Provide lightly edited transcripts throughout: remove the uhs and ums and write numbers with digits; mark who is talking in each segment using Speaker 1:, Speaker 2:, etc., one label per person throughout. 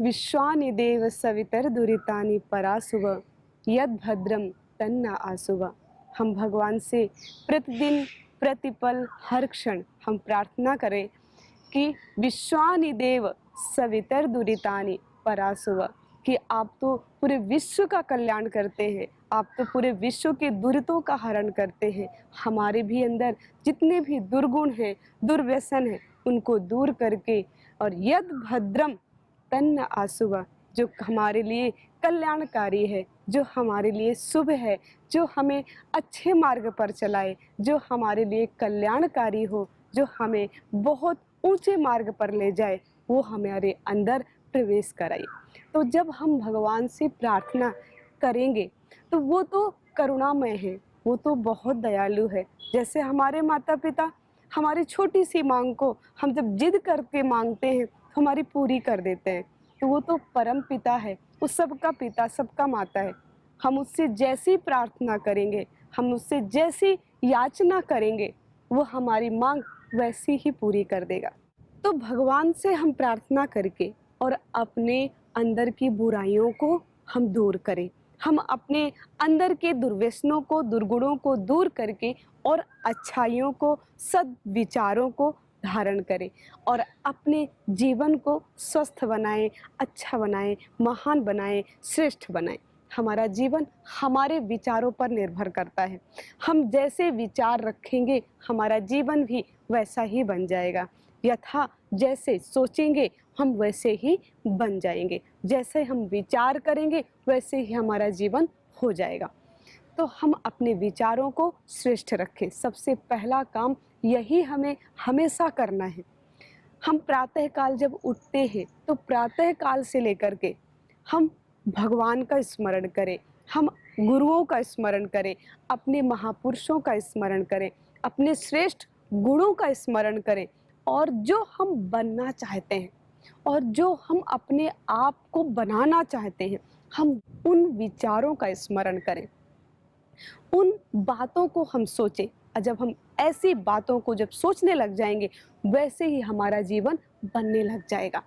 Speaker 1: विश्वानि देव सवितर दुरितानि परासुव यद भद्रम तन्ना आसुव। हम भगवान से प्रतिदिन प्रतिपल हर क्षण हम प्रार्थना करें कि विश्वानि देव सवितर दुरितानि परासुव, कि आप तो पूरे विश्व का कल्याण करते हैं, आप तो पूरे विश्व के दुरितों का हरण करते हैं। हमारे भी अंदर जितने भी दुर्गुण हैं, दुर्व्यसन हैं, उनको दूर करके, और यद भद्रम तन्न आसुवा, जो हमारे लिए कल्याणकारी है, जो हमारे लिए शुभ है, जो हमें अच्छे मार्ग पर चलाए, जो हमारे लिए कल्याणकारी हो, जो हमें बहुत ऊंचे मार्ग पर ले जाए, वो हमारे अंदर प्रवेश कराए। तो जब हम भगवान से प्रार्थना करेंगे तो वो तो करुणामय है, वो तो बहुत दयालु है। जैसे हमारे माता पिता हमारी छोटी सी मांग को हम जब जिद करके मांगते हैं तो हमारी पूरी कर देते हैं, तो वो तो परम पिता है, वो सबका पिता सबका माता है। हम उससे जैसी प्रार्थना करेंगे, हम उससे जैसी याचना करेंगे, वो हमारी मांग वैसी ही पूरी कर देगा। तो भगवान से हम प्रार्थना करके और अपने अंदर की बुराइयों को हम दूर करें, हम अपने अंदर के दुर्व्यसनों को, दुर्गुणों को दूर करके और अच्छाइयों को, सद्विचारों को धारण करें और अपने जीवन को स्वस्थ बनाएं, अच्छा बनाएं, महान बनाएं, श्रेष्ठ बनाएं। हमारा जीवन हमारे विचारों पर निर्भर करता है। हम जैसे विचार रखेंगे हमारा जीवन भी वैसा ही बन जाएगा। यथा जैसे सोचेंगे हम वैसे ही बन जाएंगे, जैसे हम विचार करेंगे वैसे ही हमारा जीवन हो जाएगा। तो हम अपने विचारों को श्रेष्ठ रखें। सबसे पहला काम यही हमें हमेशा करना है। हम प्रातःकाल जब उठते हैं तो प्रातःकाल से लेकर के हम भगवान का स्मरण करें, हम गुरुओं का स्मरण करें, अपने महापुरुषों का स्मरण करें, अपने श्रेष्ठ गुणों का स्मरण करें, और जो हम बनना चाहते हैं और जो हम अपने आप को बनाना चाहते हैं, हम उन विचारों का स्मरण करें, उन बातों को हम सोचें। और जब हम ऐसी बातों को जब सोचने लग जाएंगे, वैसे ही हमारा जीवन बनने लग जाएगा।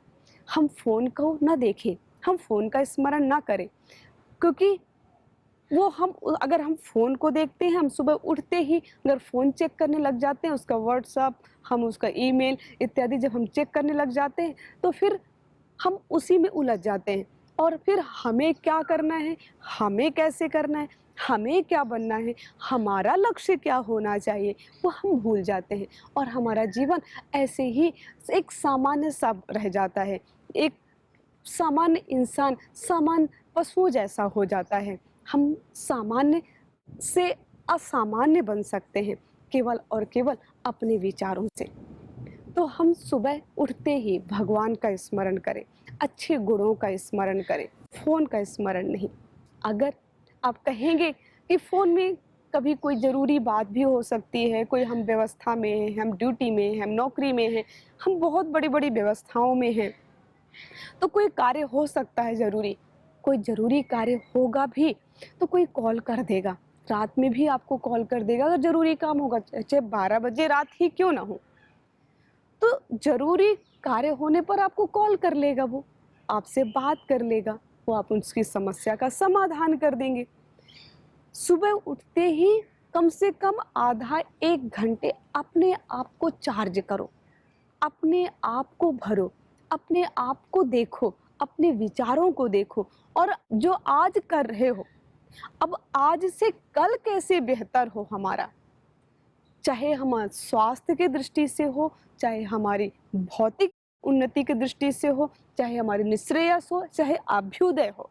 Speaker 1: हम फ़ोन को ना देखें, हम फ़ोन का स्मरण ना करें, क्योंकि वो हम अगर हम फ़ोन को देखते हैं, हम सुबह उठते ही अगर फ़ोन चेक करने लग जाते हैं, उसका व्हाट्सअप, हम उसका ईमेल इत्यादि जब हम चेक करने लग जाते हैं, तो फिर हम उसी में उलझ जाते हैं। और फिर हमें क्या करना है, हमें कैसे करना है, हमें क्या बनना है, हमारा लक्ष्य क्या होना चाहिए, वो हम भूल जाते हैं और हमारा जीवन ऐसे ही एक सामान्य सा रह जाता है। एक सामान्य इंसान सामान्य पशु जैसा हो जाता है। हम सामान्य से असामान्य बन सकते हैं केवल और केवल अपने विचारों से। तो हम सुबह उठते ही भगवान का स्मरण करें, अच्छे गुणों का स्मरण करें, फ़ोन का स्मरण नहीं। अगर आप कहेंगे कि फ़ोन में कभी कोई ज़रूरी बात भी हो सकती है, कोई हम व्यवस्था में हैं, हम ड्यूटी में हैं, हम नौकरी में हैं, हम बहुत बड़ी-बड़ी व्यवस्थाओं में हैं, तो कोई कार्य हो सकता है ज़रूरी, कोई ज़रूरी कार्य होगा भी तो कोई कॉल कर देगा, रात में भी आपको कॉल कर देगा अगर ज़रूरी काम होगा, चाहे 12 बजे रात ही क्यों ना हो। तो ज़रूरी कार्य होने पर आपको कॉल कर लेगा, वो आपसे बात कर लेगा, वो आप उसकी समस्या का समाधान कर देंगे। सुबह उठते ही कम से कम आधा 1 घंटे अपने आप को चार्ज करो, अपने आप को भरो, अपने आप को देखो, अपने विचारों को देखो और जो आज कर रहे हो, अब आज से कल कैसे बेहतर हो हमारा, चाहे हमारे स्वास्थ्य की दृष्टि से हो, चाहे हमारी भौतिक उन्नति की दृष्टि से हो, चाहे हमारी निःश्रेयस हो, चाहे अभ्युदय हो,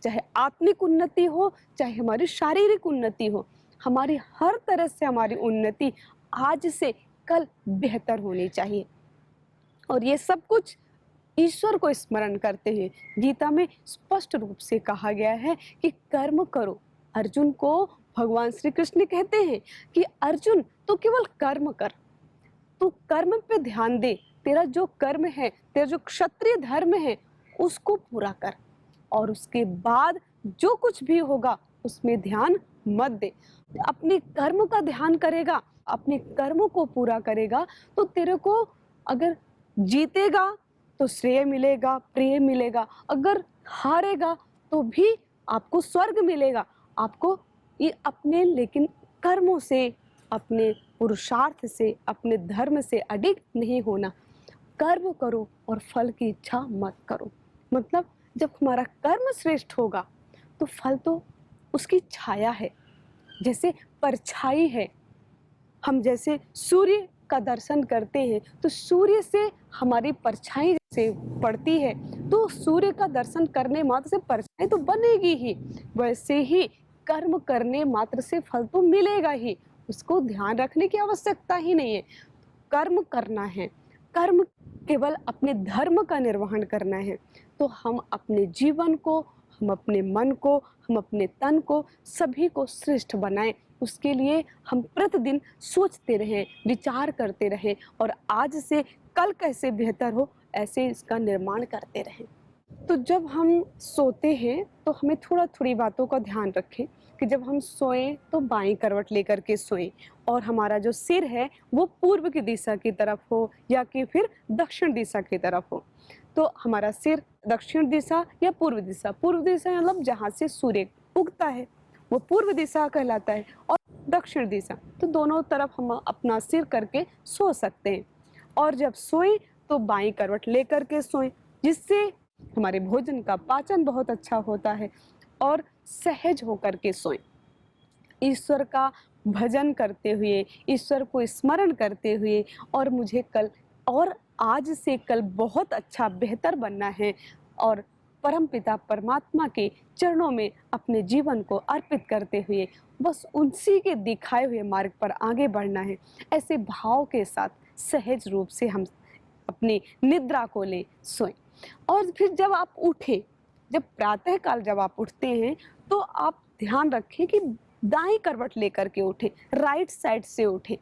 Speaker 1: चाहे आत्मिक उन्नति हो, चाहे हमारी शारीरिक उन्नति हो, हमारी हर तरह से हमारी उन्नति आज से कल बेहतर होनी चाहिए। और ये सब कुछ ईश्वर को स्मरण करते हैं। गीता में स्पष्ट रूप से कहा गया है कि कर्म करो। अर्जुन को भगवान श्री कृष्ण कहते हैं कि अर्जुन तो केवल कर्म कर, तू कर्म पे ध्यान दे, तेरा जो कर्म है, तेरा जो क्षत्रिय धर्म है उसको पूरा कर, और उसके बाद जो कुछ भी होगा उसमें ध्यान मत दे। अपने कर्म का ध्यान करेगा, अपने कर्म को पूरा करेगा, तो तेरे को अगर जीतेगा तो श्रेय मिलेगा, प्रेम मिलेगा। अगर हारेगा तो भी आपको स्वर्ग मिलेगा। आपको ये अपने लेकिन कर्मों से, अपने पुरुषार्थ से, अपने धर्म से अडिग नहीं होना। कर्म करो और फल की इच्छा मत करो। मतलब जब हमारा कर्म श्रेष्ठ होगा तो फल तो उसकी छाया है, जैसे परछाई है। हम जैसे सूर्य का दर्शन करते हैं तो सूर्य से हमारी परछाई जैसे पड़ती है, तो सूर्य का दर्शन करने मात्र से परछाई तो बनेगी ही। वैसे ही कर्म करने मात्र से फल तो मिलेगा ही, उसको ध्यान रखने की आवश्यकता ही नहीं है। कर्म करना है, कर्म केवल अपने धर्म का निर्वहन करना है। तो हम अपने जीवन को, हम अपने मन को, हम अपने तन को, सभी को श्रेष्ठ बनाएं। उसके लिए हम प्रतिदिन सोचते रहें, विचार करते रहें और आज से कल कैसे बेहतर हो ऐसे इसका निर्माण करते रहें। तो जब हम सोते हैं तो हमें थोड़ी बातों का ध्यान रखें कि जब हम सोएं तो बाईं करवट लेकर के सोएं और हमारा जो सिर है वो पूर्व की दिशा की तरफ हो या कि फिर दक्षिण दिशा की तरफ हो। तो हमारा सिर दक्षिण दिशा या पूर्व दिशा मतलब जहाँ से सूर्य उगता है वो पूर्व दिशा कहलाता है, और दक्षिण दिशा, तो दोनों तरफ हम अपना सिर करके सो सकते हैं। और जब सोएं तो बाईं करवट लेकर के सोएं, जिससे हमारे भोजन का पाचन बहुत अच्छा होता है। और सहज होकर के सोएं, ईश्वर का भजन करते हुए, ईश्वर को स्मरण करते हुए, और मुझे कल और आज से कल बहुत अच्छा बेहतर बनना है और परमपिता परमात्मा के चरणों में अपने जीवन को अर्पित करते हुए बस उनसी के दिखाए हुए मार्ग पर आगे बढ़ना है। ऐसे भाव के साथ सहज रूप से हम अपनी निद्रा को लें, सोएं। और फिर जब आप उठें, जब प्रातः काल जब आप उठते हैं तो आप ध्यान रखें कि दाईं करवट लेकर के उठें, राइट साइड से उठें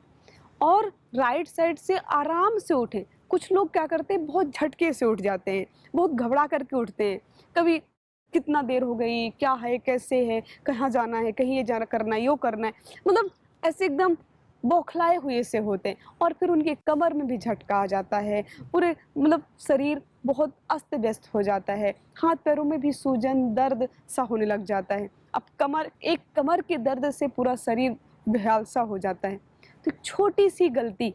Speaker 1: और राइट साइड से आराम से उठें। कुछ लोग क्या करते हैं, बहुत झटके से उठ जाते हैं, बहुत घबरा करके उठते हैं। कभी कितना देर हो गई, क्या है, कैसे है, कहाँ जाना है, कहीं ये जाना करना है, यो करना है, मतलब ऐसे एकदम बौखलाए हुए से होते हैं। और फिर उनके कमर में भी झटका आ जाता है, पूरे मतलब शरीर बहुत अस्त व्यस्त हो जाता है, हाथ पैरों में भी सूजन दर्द सा होने लग जाता है। अब कमर के दर्द से पूरा शरीर बेहाल सा हो जाता है। तो छोटी सी गलती,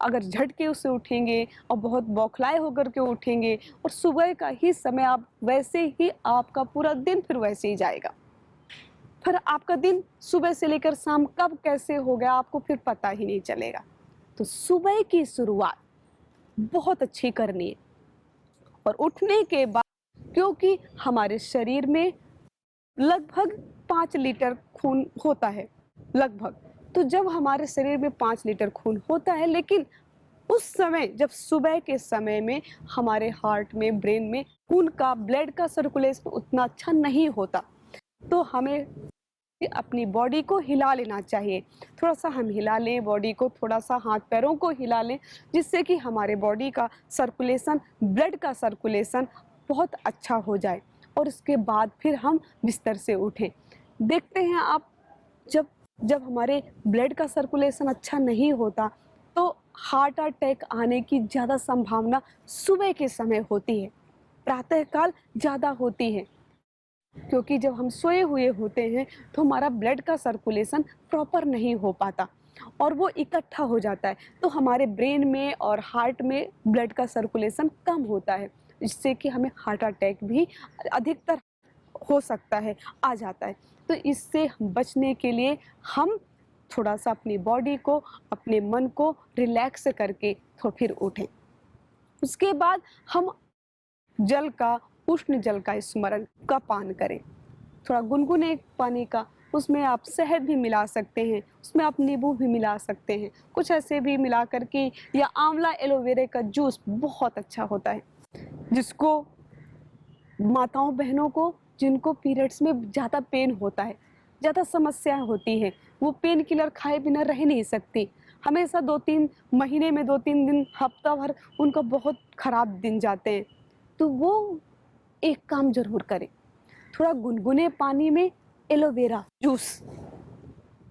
Speaker 1: अगर झटके से उठेंगे और बहुत बौखलाए होकर के उठेंगे और सुबह का ही समय आप वैसे ही, आपका पूरा दिन फिर वैसे ही जाएगा। फिर आपका दिन सुबह से लेकर शाम कब कैसे हो गया आपको फिर पता ही नहीं चलेगा। तो सुबह की शुरुआत बहुत अच्छी करनी है। और उठने के बाद, क्योंकि हमारे शरीर में लगभग 5 लीटर खून होता है, लगभग, तो जब हमारे शरीर में 5 लीटर खून होता है, लेकिन उस समय जब सुबह के समय में हमारे हार्ट में, ब्रेन में खून का, ब्लड का सर्कुलेशन उतना अच्छा नहीं होता, तो हमें अपनी बॉडी को हिला लेना चाहिए। थोड़ा सा हम हिला लें बॉडी को, थोड़ा सा हाथ पैरों को हिला लें, जिससे कि हमारे बॉडी का सर्कुलेशन, ब्लड का सर्कुलेशन बहुत अच्छा हो जाए। और उसके बाद फिर हम बिस्तर से उठें। देखते हैं आप, जब जब हमारे ब्लड का सर्कुलेशन अच्छा नहीं होता तो हार्ट अटैक आने की ज़्यादा संभावना सुबह के समय होती है, प्रातःकाल ज़्यादा होती है। क्योंकि जब हम सोए हुए होते हैं तो हमारा ब्लड का सर्कुलेशन प्रॉपर नहीं हो पाता और वो इकट्ठा हो जाता है, तो हमारे ब्रेन में और हार्ट में ब्लड का सर्कुलेशन कम होता है, जिससे कि हमें हार्ट अटैक भी अधिकतर हो सकता है, आ जाता है। तो इससे बचने के लिए हम थोड़ा सा अपनी बॉडी को, अपने मन को रिलैक्स करके तो फिर उठें। उसके बाद हम जल का, उष्ण जल का स्मरण का पान करें, थोड़ा गुनगुने पानी का, उसमें आप शहद भी मिला सकते हैं, उसमें आप नींबू भी मिला सकते हैं, कुछ ऐसे भी मिला करके, या आंवला एलोवेरा का जूस बहुत अच्छा होता है, जिसको माताओं बहनों को जिनको पीरियड्स में ज़्यादा पेन होता है, ज़्यादा समस्या होती है, वो पेन किलर खाए बिना रह नहीं सकती, हमेशा 2-3 महीने में 2-3 दिन, हफ्ता भर उनका बहुत ख़राब दिन जाते हैं, तो वो एक काम ज़रूर करें, थोड़ा गुनगुने पानी में एलोवेरा जूस,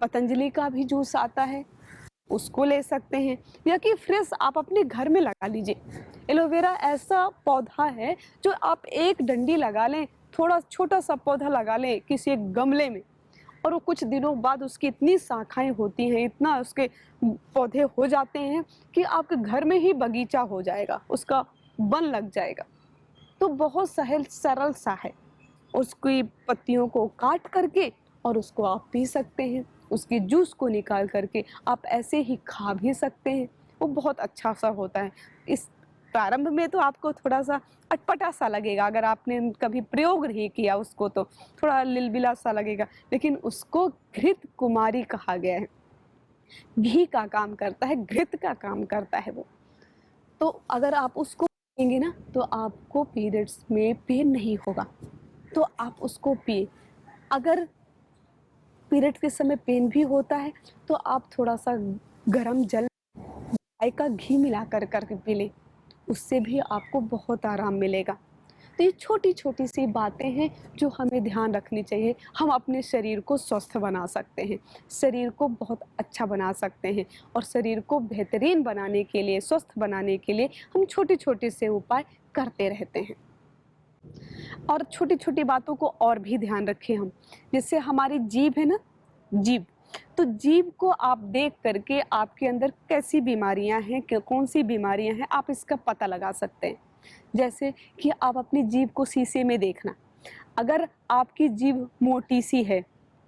Speaker 1: पतंजलि का भी जूस आता है, उसको ले सकते हैं, या कि फ्रेश आप अपने घर में लगा लीजिए। एलोवेरा ऐसा पौधा है जो आप एक डंडी लगा लें, थोड़ा छोटा सा पौधा लगा लें किसी एक गमले में, और वो कुछ दिनों बाद उसकी इतनी शाखाएं होती हैं, इतना उसके पौधे हो जाते हैं कि आपके घर में ही बगीचा हो जाएगा, उसका वन लग जाएगा। तो बहुत सहल सरल सा है। उसकी पत्तियों को काट करके और उसको आप पी सकते हैं, उसके जूस को निकाल करके आप ऐसे ही खा भी सकते हैं। वो बहुत अच्छा सा होता है। इस प्रारंभ में तो आपको थोड़ा सा अटपटा सा लगेगा, अगर आपने कभी प्रयोग नहीं किया उसको तो थोड़ा लिलबिला सा लगेगा, लेकिन उसको घृत कुमारी कहा गया है। घी का काम करता है, घृत का काम करता है वो। तो अगर आप उसको पिएंगे ना तो आपको पीरियड्स में पेन नहीं होगा, तो आप उसको पिए। अगर पीरियड के समय पेन भी होता है तो आप थोड़ा सा गरम जल गाय का घी मिला कर करके पी लें, उससे भी आपको बहुत आराम मिलेगा। तो ये छोटी छोटी सी बातें हैं जो हमें ध्यान रखनी चाहिए। हम अपने शरीर को स्वस्थ बना सकते हैं, शरीर को बहुत अच्छा बना सकते हैं, और शरीर को बेहतरीन बनाने के लिए, स्वस्थ बनाने के लिए हम छोटे छोटे से उपाय करते रहते हैं। और छोटी छोटी बातों को और भी ध्यान रखें हम, जैसे हमारी जीभ है ना, जीभ, तो जीभ को आप देख करके आपके अंदर कैसी बीमारियां हैं, कौन सी बीमारियां हैं, आप इसका पता लगा सकते हैं। जैसे कि आप अपनी जीभ को शीशे में देखना, अगर आपकी जीभ मोटी सी है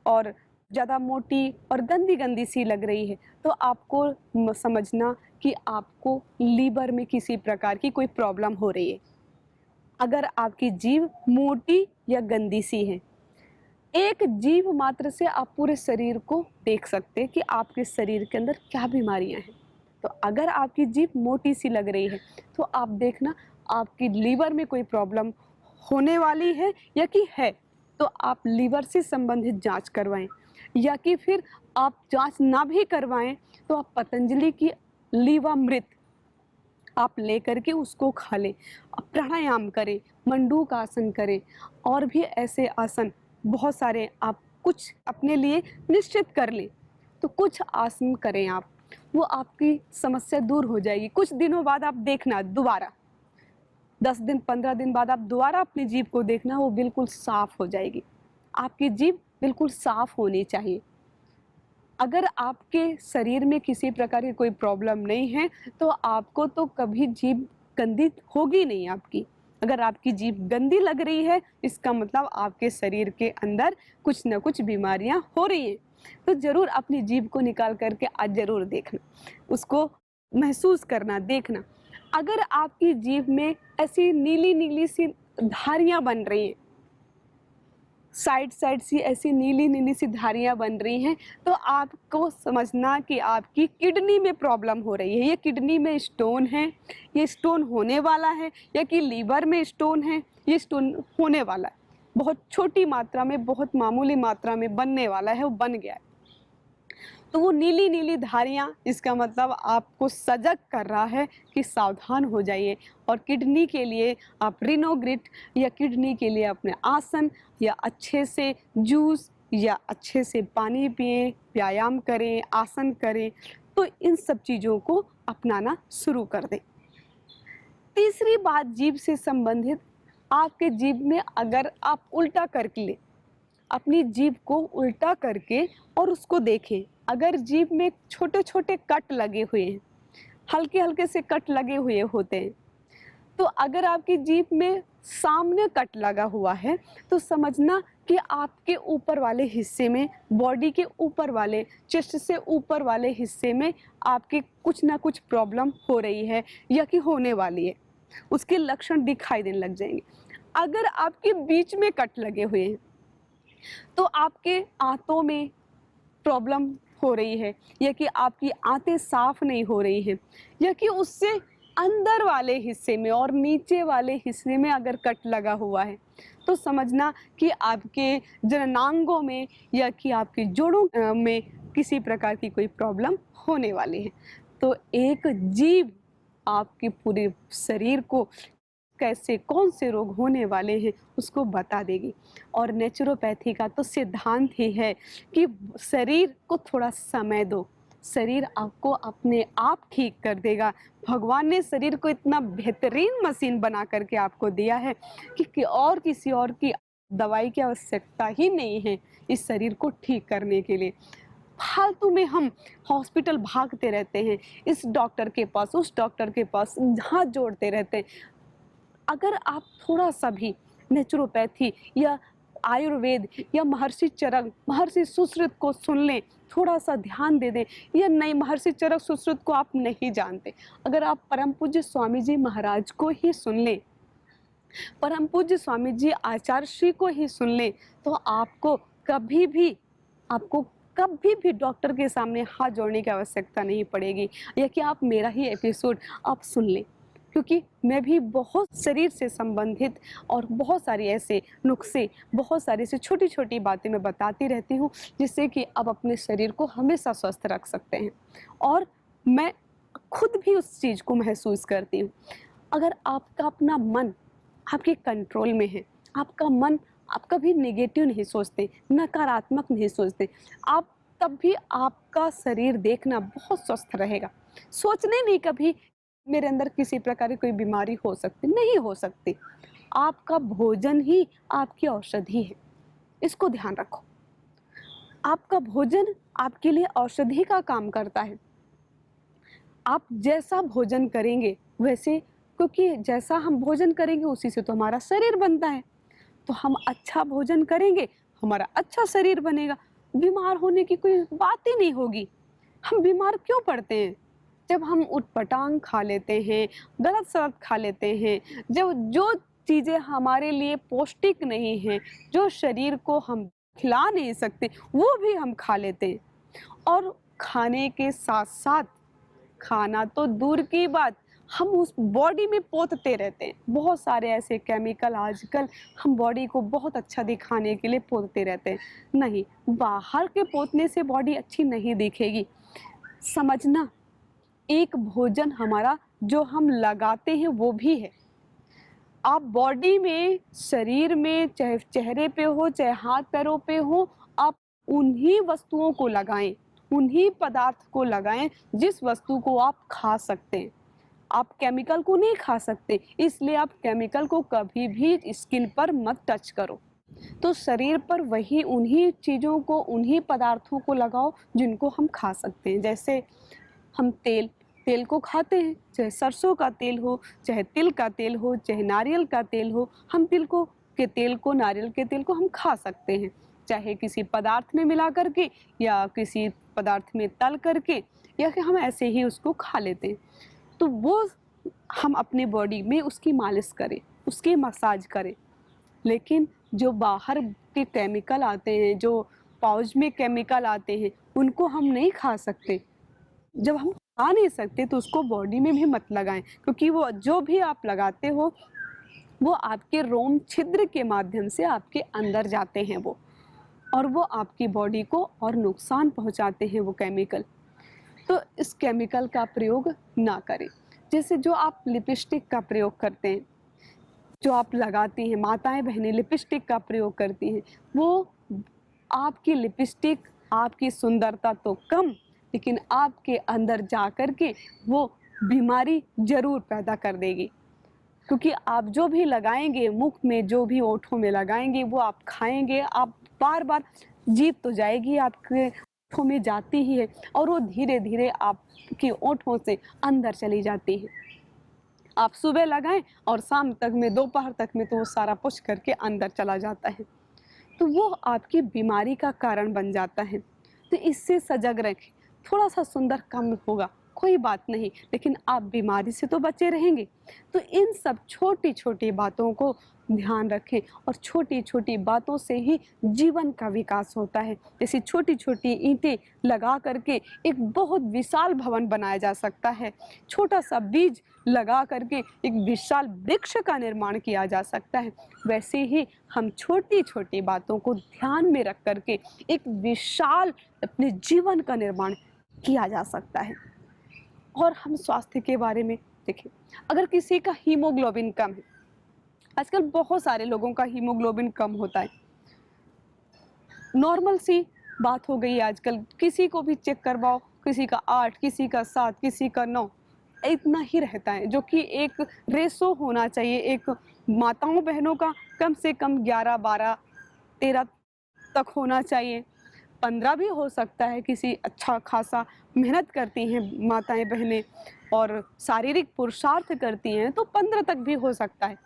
Speaker 1: और ज़्यादा मोटी और गंदी गंदी सी लग रही है, तो आपको समझना कि आपको लीवर में किसी प्रकार की कोई प्रॉब्लम हो रही है। अगर आपकी जीभ मोटी या गंदी सी है, एक जीभ मात्र से आप पूरे शरीर को देख सकते हैं कि आपके शरीर के अंदर क्या बीमारियां हैं। तो अगर आपकी जीभ मोटी सी लग रही है तो आप देखना आपकी लीवर में कोई प्रॉब्लम होने वाली है, या कि है तो आप लीवर से संबंधित जांच करवाएं, या कि फिर आप जांच ना भी करवाएं तो आप पतंजलि की लीवामृत आप लेकर के उसको खा लें, प्राणायाम करें, मंडूक आसन करें, और भी ऐसे आसन बहुत सारे आप कुछ अपने लिए निश्चित कर लें। तो कुछ आसन करें आप, वो आपकी समस्या दूर हो जाएगी। कुछ दिनों बाद आप देखना दोबारा, 10 दिन 15 दिन बाद आप दोबारा अपनी जीभ को देखना, वो बिल्कुल साफ हो जाएगी। आपकी जीभ बिल्कुल साफ होनी चाहिए। अगर आपके शरीर में किसी प्रकार की कोई प्रॉब्लम नहीं है तो आपको तो कभी जीभ गंदी होगी नहीं आपकी। अगर आपकी जीभ गंदी लग रही है इसका मतलब आपके शरीर के अंदर कुछ न कुछ बीमारियां हो रही हैं। तो ज़रूर अपनी जीभ को निकाल करके आज ज़रूर देखना, उसको महसूस करना, देखना। अगर आपकी जीभ में ऐसी नीली नीली सी धारियां बन रही हैं, साइड साइड सी ऐसी नीली नीली सी धारियां बन रही हैं, तो आपको समझना कि आपकी किडनी में प्रॉब्लम हो रही है। ये किडनी में स्टोन है, ये स्टोन होने वाला है, या कि लीवर में स्टोन है, ये स्टोन होने वाला है। बहुत छोटी मात्रा में, बहुत मामूली मात्रा में बनने वाला है, वो बन गया है। तो वो नीली नीली धारियाँ इसका मतलब आपको सजग कर रहा है कि सावधान हो जाइए। और किडनी के लिए आप रिनोग्रिट, या किडनी के लिए अपने आसन, या अच्छे से जूस, या अच्छे से पानी पिएं, व्यायाम करें, आसन करें, तो इन सब चीज़ों को अपनाना शुरू कर दें। तीसरी बात जीभ से संबंधित, आपके जीभ में अगर आप उल्टा करके लें, अपनी जीभ को उल्टा करके और उसको देखें, अगर जीभ में छोटे छोटे कट लगे हुए हैं, हल्के हल्के से कट लगे हुए होते हैं, तो अगर आपकी जीभ में सामने कट लगा हुआ है तो समझना कि आपके ऊपर वाले हिस्से में, बॉडी के ऊपर वाले, चेस्ट से ऊपर वाले हिस्से में आपके कुछ ना कुछ प्रॉब्लम हो रही है, या कि होने वाली है। उसके लक्षण दिखाई देने लग जाएंगे। अगर आपके बीच में कट लगे हुए हैं तो आपके आंतों में प्रॉब्लम हो रही है, या कि आपकी आंतें साफ नहीं हो रही हैं, या कि उससे अंदर वाले हिस्से में और नीचे वाले हिस्से में अगर कट लगा हुआ है, तो समझना कि आपके जननांगों में, या कि आपके जोड़ों में किसी प्रकार की कोई प्रॉब्लम होने वाली है। तो एक जीभ आपके पूरे शरीर को कैसे कौन से रोग होने वाले हैं उसको बता देगी। और नेचुरोपैथी का तो सिद्धांत ही है कि शरीर को थोड़ा समय दो, शरीर आपको अपने आप ठीक कर देगा। भगवान ने शरीर को इतना बेहतरीन मशीन बना करके आपको दिया है कि और किसी और की दवाई की आवश्यकता ही नहीं है इस शरीर को ठीक करने के लिए। फालतू में हम हॉस्पिटल भागते रहते हैं, इस डॉक्टर के पास, उस डॉक्टर के पास, हाथ जोड़ते रहते हैं। अगर आप थोड़ा सा भी नेचुरोपैथी या आयुर्वेद या महर्षि चरक, महर्षि सुश्रुत को सुन लें, थोड़ा सा ध्यान दे दें, या नहीं महर्षि चरक सुश्रुत को आप नहीं जानते, अगर आप परम पूज्य स्वामी जी महाराज को ही सुन लें, परम पूज्य स्वामी जी आचार्य श्री को ही सुन लें, तो आपको कभी भी डॉक्टर के सामने हाथ जोड़ने की आवश्यकता नहीं पड़ेगी, या कि आप मेरा ही एपिसोड आप सुन लें। क्योंकि मैं भी बहुत शरीर से संबंधित और बहुत सारी ऐसे नुस्खे, बहुत सारी ऐसी छोटी छोटी बातें मैं बताती रहती हूँ, जिससे कि आप अपने शरीर को हमेशा स्वस्थ रख सकते हैं। और मैं खुद भी उस चीज़ को महसूस करती हूँ। अगर आपका अपना मन आपके कंट्रोल में है, आपका मन आप कभी नेगेटिव नहीं सोचते, नकारात्मक नहीं सोचते, आप तब भी आपका शरीर देखना बहुत स्वस्थ रहेगा। सोचने नहीं कभी मेरे अंदर किसी प्रकार की कोई बीमारी हो सकती, नहीं हो सकती। आपका भोजन ही आपकी औषधि है, इसको ध्यान रखो। आपका भोजन आपके लिए औषधि का काम करता है। आप जैसा भोजन करेंगे वैसे, क्योंकि जैसा हम भोजन करेंगे उसी से तो हमारा शरीर बनता है। तो हम अच्छा भोजन करेंगे, हमारा अच्छा शरीर बनेगा, बीमार होने की कोई बात ही नहीं होगी। हम बीमार क्यों पड़ते हैं? जब हम उटपटांग खा लेते हैं, गलत सलत खा लेते हैं, जब जो चीज़ें हमारे लिए पौष्टिक नहीं हैं, जो शरीर को हम खिला नहीं सकते, वो भी हम खा लेते हैं। और खाने के साथ साथ, खाना तो दूर की बात, हम उस बॉडी में पोतते रहते हैं बहुत सारे ऐसे केमिकल। आजकल हम बॉडी को बहुत अच्छा दिखाने के लिए पोतते रहते हैं। नहीं, बाहर के पोतने से बॉडी अच्छी नहीं दिखेगी। समझना, एक भोजन हमारा जो हम लगाते हैं वो भी है। आप बॉडी में, शरीर में, चाहे चेहरे पे हो चाहे हाथ पैरों पे हो, आप उन्हीं वस्तुओं को लगाएं, उन्हीं पदार्थ को लगाएं जिस वस्तु को आप खा सकते हैं। आप केमिकल को नहीं खा सकते, इसलिए आप केमिकल को कभी भी स्किन पर मत टच करो। तो शरीर पर वही उन्हीं चीज़ों को, उन्हीं पदार्थों को लगाओ जिनको हम खा सकते हैं। जैसे हम तेल तेल को खाते हैं, चाहे सरसों का तेल हो, चाहे तिल का तेल हो, चाहे नारियल का तेल हो, हम तिल को के तेल को, नारियल के तेल को हम खा सकते हैं, चाहे किसी पदार्थ में मिला करके या किसी पदार्थ में तल करके, या कि हम ऐसे ही उसको खा लेते हैं। तो वो हम अपने बॉडी में उसकी मालिश करें, उसकी मसाज करें। लेकिन जो बाहर के केमिकल आते हैं, जो पाउच में केमिकल आते हैं, उनको हम नहीं खा सकते। जब हम खा नहीं सकते तो उसको बॉडी में भी मत लगाएं, क्योंकि वो जो भी आप लगाते हो वो आपके रोम छिद्र के माध्यम से आपके अंदर जाते हैं वो, और वो आपकी बॉडी को और नुकसान पहुंचाते हैं वो केमिकल। तो इस केमिकल का प्रयोग ना करें। जैसे जो आप लिपस्टिक का प्रयोग करते हैं, जो आप लगाती हैं, माताएं बहनें लिपस्टिक का प्रयोग करती हैं, वो आपकी लिपस्टिक आपकी सुंदरता तो कम, लेकिन आपके अंदर जा कर के वो बीमारी जरूर पैदा कर देगी। क्योंकि आप जो भी लगाएंगे, मुख में जो भी ओठों में लगाएंगे, वो आप खाएंगे, आप बार बार, जीभ तो जाएगी आपके ओठों में जाती ही है, और वो धीरे धीरे आपके ओठों से अंदर चली जाती है। आप सुबह लगाएं और शाम तक में, दोपहर तक में तो वो सारा पुश करके अंदर चला जाता है, तो वो आपकी बीमारी का कारण बन जाता है। तो इससे सजग रखें। थोड़ा सा सुंदर कम होगा, कोई बात नहीं, लेकिन आप बीमारी से तो बचे रहेंगे। तो इन सब छोटी छोटी बातों को ध्यान रखें, और छोटी छोटी बातों से ही जीवन का विकास होता है। जैसे छोटी छोटी ईंटें लगा करके एक बहुत विशाल भवन बनाया जा सकता है, छोटा सा बीज लगा करके एक विशाल वृक्ष का निर्माण किया जा सकता है। वैसे ही हम छोटी छोटी बातों को ध्यान में रख करके एक विशाल अपने जीवन का निर्माण किया जा सकता है। और हम स्वास्थ्य के बारे में देखें, अगर किसी का हीमोग्लोबिन कम है, आजकल बहुत सारे लोगों का हीमोग्लोबिन कम होता है, नॉर्मल सी बात हो गई है आजकल, किसी को भी चेक करवाओ किसी का 8, किसी का 7, किसी का 9, इतना ही रहता है, जो कि एक रेशो होना चाहिए। एक माताओं बहनों का कम से कम 11, 12, 13 तक होना चाहिए। 15 भी हो सकता है, किसी अच्छा खासा मेहनत करती हैं माताएं बहनें और शारीरिक पुरुषार्थ करती हैं तो 15 तक भी हो सकता है,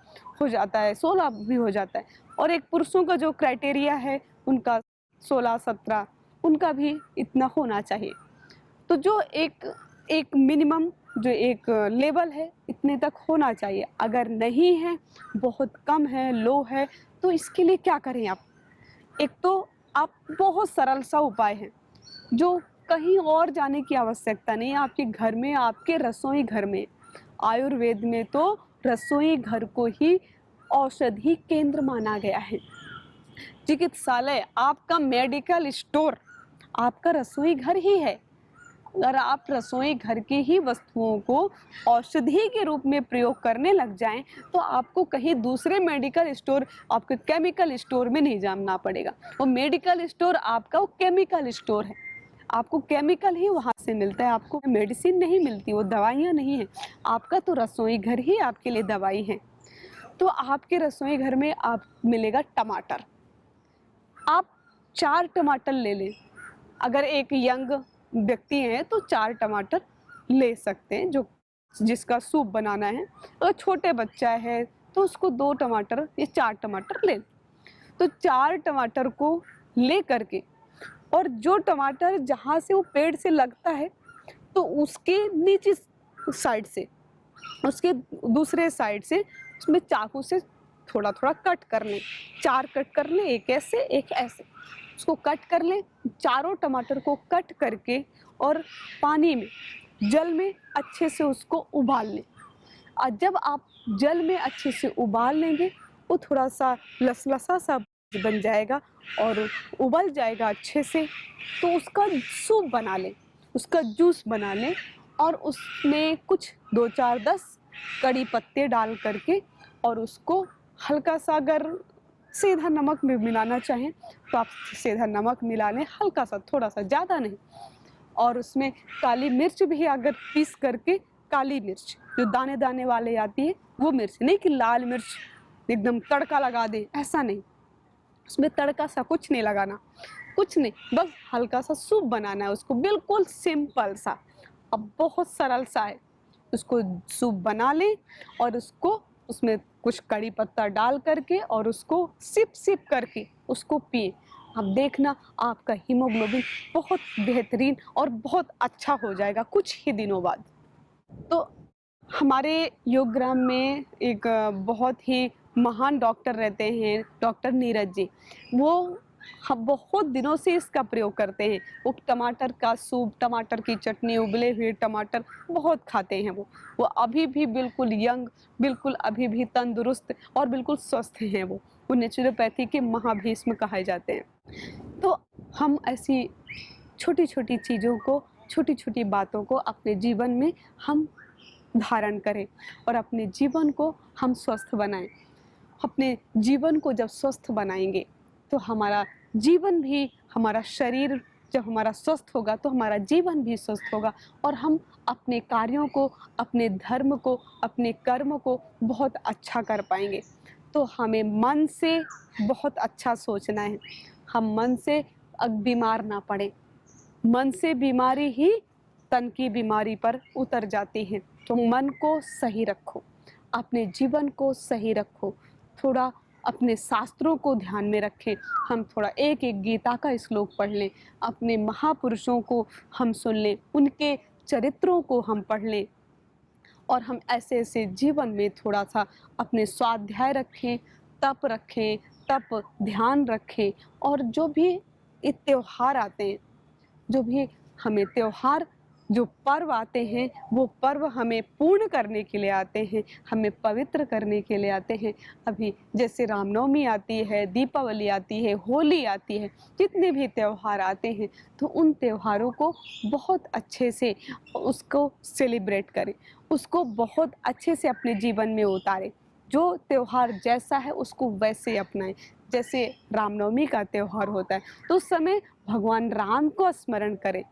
Speaker 1: हो जाता है, 16 भी हो जाता है। और एक पुरुषों का जो क्राइटेरिया है उनका 16, 17, उनका भी इतना होना चाहिए। तो जो एक एक मिनिमम, जो एक लेवल है, इतने तक होना चाहिए। अगर नहीं है, बहुत कम है, लो है, तो इसके लिए क्या करें आप? एक तो आप, बहुत सरल सा उपाय है जो कहीं और जाने की आवश्यकता नहीं है, आपके घर में, आपके रसोई घर में। आयुर्वेद में तो रसोई घर को ही औषधि केंद्र माना गया है। चिकित्सालय, आपका मेडिकल स्टोर, आपका रसोई घर ही है। अगर आप रसोई घर की ही वस्तुओं को औषधि के रूप में प्रयोग करने लग जाएं तो आपको कहीं दूसरे मेडिकल स्टोर, आपके केमिकल स्टोर में नहीं जाना पड़ेगा। वो मेडिकल स्टोर आपका वो केमिकल स्टोर है, आपको केमिकल ही वहाँ से मिलता है, आपको मेडिसिन नहीं मिलती, वो दवाइयाँ नहीं हैं। आपका तो रसोई घर ही आपके लिए दवाई है। तो आपके रसोई घर में आप मिलेगा टमाटर, आप 4 टमाटर ले लें। अगर एक यंग व्यक्ति है तो 4 टमाटर ले सकते हैं, जो जिसका सूप बनाना है। अगर छोटे बच्चा है तो उसको 2 टमाटर या 4 टमाटर ले। तो 4 टमाटर को ले करके, और जो टमाटर जहाँ से वो पेड़ से लगता है तो उसके नीचे साइड से, उसके दूसरे साइड से उसमें चाकू से थोड़ा थोड़ा कट कर लें। 4 कट कर लें, एक ऐसे एक ऐसे, उसको कट कर लें। चारों टमाटर को कट करके और पानी में, जल में अच्छे से उसको उबाल लें। और जब आप जल में अच्छे से उबाल लेंगे, वो थोड़ा सा लसलसा सा बन जाएगा और उबल जाएगा अच्छे से, तो उसका सूप बना लें, उसका जूस बना लें। और उसमें कुछ 2, 4, 10 कड़ी पत्ते डाल करके, और उसको हल्का सा, अगर सीधा नमक में मिलाना चाहें तो आप सीधा नमक मिला लें, हल्का सा, थोड़ा सा, ज़्यादा नहीं। और उसमें काली मिर्च भी, अगर पीस करके, काली मिर्च जो दाने दाने वाले आती है, वो मिर्च नहीं कि लाल मिर्च एकदम तड़का लगा दे, ऐसा नहीं। उसमें तड़का सा कुछ नहीं लगाना, कुछ नहीं, बस हल्का सा सूप बनाना है उसको, बिल्कुल सिंपल सा। अब बहुत सरल सा है। उसको सूप बना लें और उसको, उसमें कुछ कड़ी पत्ता डाल करके और उसको सिप सिप करके उसको पिए। अब देखना आपका हीमोग्लोबिन बहुत बेहतरीन और बहुत अच्छा हो जाएगा कुछ ही दिनों बाद। तो हमारे योगग्राम में एक बहुत ही महान डॉक्टर रहते हैं, डॉक्टर नीरज जी। वो हम बहुत दिनों से इसका प्रयोग करते हैं। वो टमाटर का सूप, टमाटर की चटनी, उबले हुए टमाटर बहुत खाते हैं वो अभी भी बिल्कुल यंग, बिल्कुल अभी भी तंदुरुस्त और बिल्कुल स्वस्थ हैं। वो नेचुरोपैथी के महाभीष्म कहे जाते हैं। तो हम ऐसी छोटी छोटी चीज़ों को, छोटी छोटी बातों को अपने जीवन में हम धारण करें और अपने जीवन को हम स्वस्थ बनाएं। अपने जीवन को जब स्वस्थ बनाएंगे तो हमारा जीवन भी, हमारा शरीर जब हमारा स्वस्थ होगा तो हमारा जीवन भी स्वस्थ होगा, और हम अपने कार्यों को, अपने धर्म को, अपने कर्म को बहुत अच्छा कर पाएंगे। तो हमें मन से बहुत अच्छा सोचना है, हम मन से बीमार ना पड़े। मन से बीमारी ही तन की बीमारी पर उतर जाती है। तो मन को सही रखो, अपने जीवन को सही रखो, थोड़ा अपने शास्त्रों को ध्यान में रखें। हम थोड़ा एक एक गीता का श्लोक पढ़ लें, अपने महापुरुषों को हम सुन लें, उनके चरित्रों को हम पढ़ लें, और हम ऐसे ऐसे जीवन में थोड़ा सा अपने स्वाध्याय रखें, तप रखें, तप ध्यान रखें। और जो भी त्योहार आते हैं, जो भी हमें त्योहार, जो पर्व आते हैं, वो पर्व हमें पूर्ण करने के लिए आते हैं, हमें पवित्र करने के लिए आते हैं। अभी जैसे रामनवमी आती है, दीपावली आती है, होली आती है, जितने भी त्योहार आते हैं, तो उन त्योहारों को बहुत अच्छे से उसको सेलिब्रेट करें, उसको बहुत अच्छे से अपने जीवन में उतारें। जो त्योहार जैसा है उसको वैसे अपनाएं। जैसे रामनवमी का त्यौहार होता है तो उस समय भगवान राम को स्मरण करें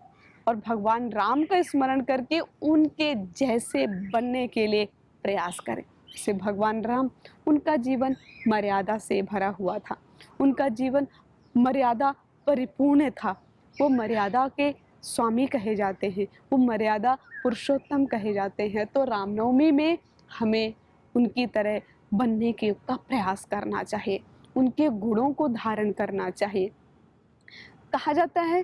Speaker 1: और भगवान राम का स्मरण करके उनके जैसे बनने के लिए प्रयास करें। जैसे भगवान राम, उनका जीवन मर्यादा से भरा हुआ था, उनका जीवन मर्यादा परिपूर्ण था। वो मर्यादा के स्वामी कहे जाते हैं, वो मर्यादा पुरुषोत्तम कहे जाते हैं। तो रामनवमी में हमें उनकी तरह बनने का प्रयास करना चाहिए, उनके गुणों को धारण करना चाहिए। कहा जाता है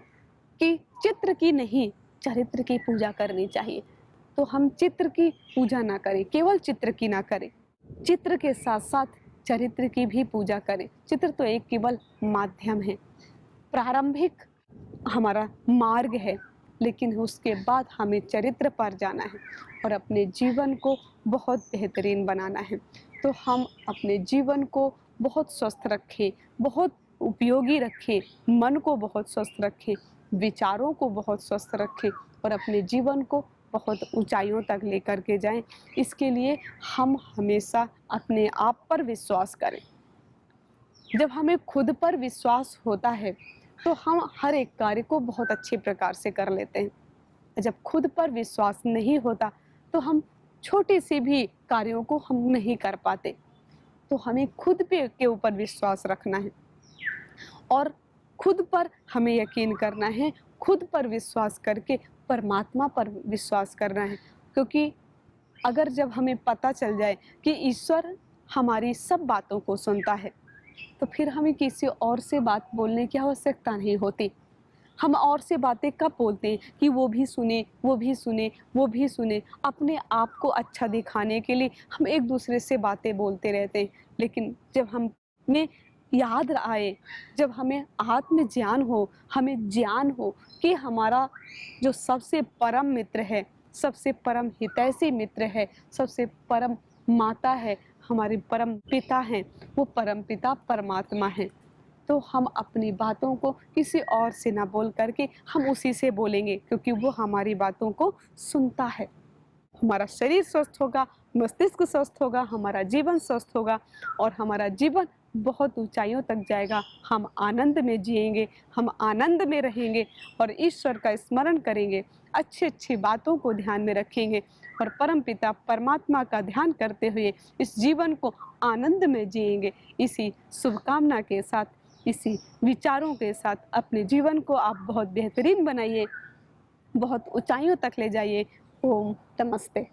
Speaker 1: कि चित्र की नहीं, चरित्र की पूजा करनी चाहिए। तो हम चित्र की पूजा ना करें, केवल चित्र की ना करें, चित्र के साथ साथ चरित्र की भी पूजा करें। चित्र तो एक केवल माध्यम है, प्रारंभिक हमारा मार्ग है, लेकिन उसके बाद हमें चरित्र पर जाना है और अपने जीवन को बहुत बेहतरीन बनाना है। तो हम अपने जीवन को बहुत स्वस्थ रखें, बहुत उपयोगी रखें, मन को बहुत स्वस्थ रखें, विचारों को बहुत स्वस्थ रखें और अपने जीवन को बहुत ऊंचाइयों तक लेकर के जाएं। इसके लिए हम हमेशा अपने आप पर विश्वास करें। जब हमें खुद पर विश्वास होता है तो हम हर एक कार्य को बहुत अच्छे प्रकार से कर लेते हैं। जब खुद पर विश्वास नहीं होता तो हम छोटे से भी कार्यों को हम नहीं कर पाते। तो हमें खुद पे के ऊपर विश्वास रखना है और खुद पर हमें यकीन करना है, खुद पर विश्वास करके परमात्मा पर विश्वास करना है। क्योंकि अगर जब हमें पता चल जाए कि ईश्वर हमारी सब बातों को सुनता है, तो फिर हमें किसी और से बात बोलने की आवश्यकता नहीं होती। हम और से बातें कब बोलते हैं कि वो भी सुने, वो भी सुने, वो भी सुने। अपने आप को अच्छा दिखाने के लिए हम एक दूसरे से बातें बोलते रहते हैं। लेकिन जब हमें याद आए, जब हमें आत्म ज्ञान हो, हमें ज्ञान हो कि हमारा जो सबसे परम मित्र है, सबसे परम हितैषी मित्र है, सबसे परम माता है, हमारे परम पिता हैं, वो परम पिता परमात्मा हैं, तो हम अपनी बातों को किसी और से ना बोल करके हम उसी से बोलेंगे, क्योंकि वो हमारी बातों को सुनता है। हमारा शरीर स्वस्थ होगा, मस्तिष्क स्वस्थ होगा, हमारा जीवन स्वस्थ होगा और हमारा जीवन बहुत ऊंचाइयों तक जाएगा। हम आनंद में जिएंगे, हम आनंद में रहेंगे और ईश्वर का स्मरण करेंगे, अच्छी अच्छी बातों को ध्यान में रखेंगे और परमपिता परमात्मा का ध्यान करते हुए इस जीवन को आनंद में जिएंगे। इसी शुभकामना के साथ, इसी विचारों के साथ अपने जीवन को आप बहुत बेहतरीन बनाइए, बहुत ऊंचाइयों तक ले जाइए। ओम नमस्ते।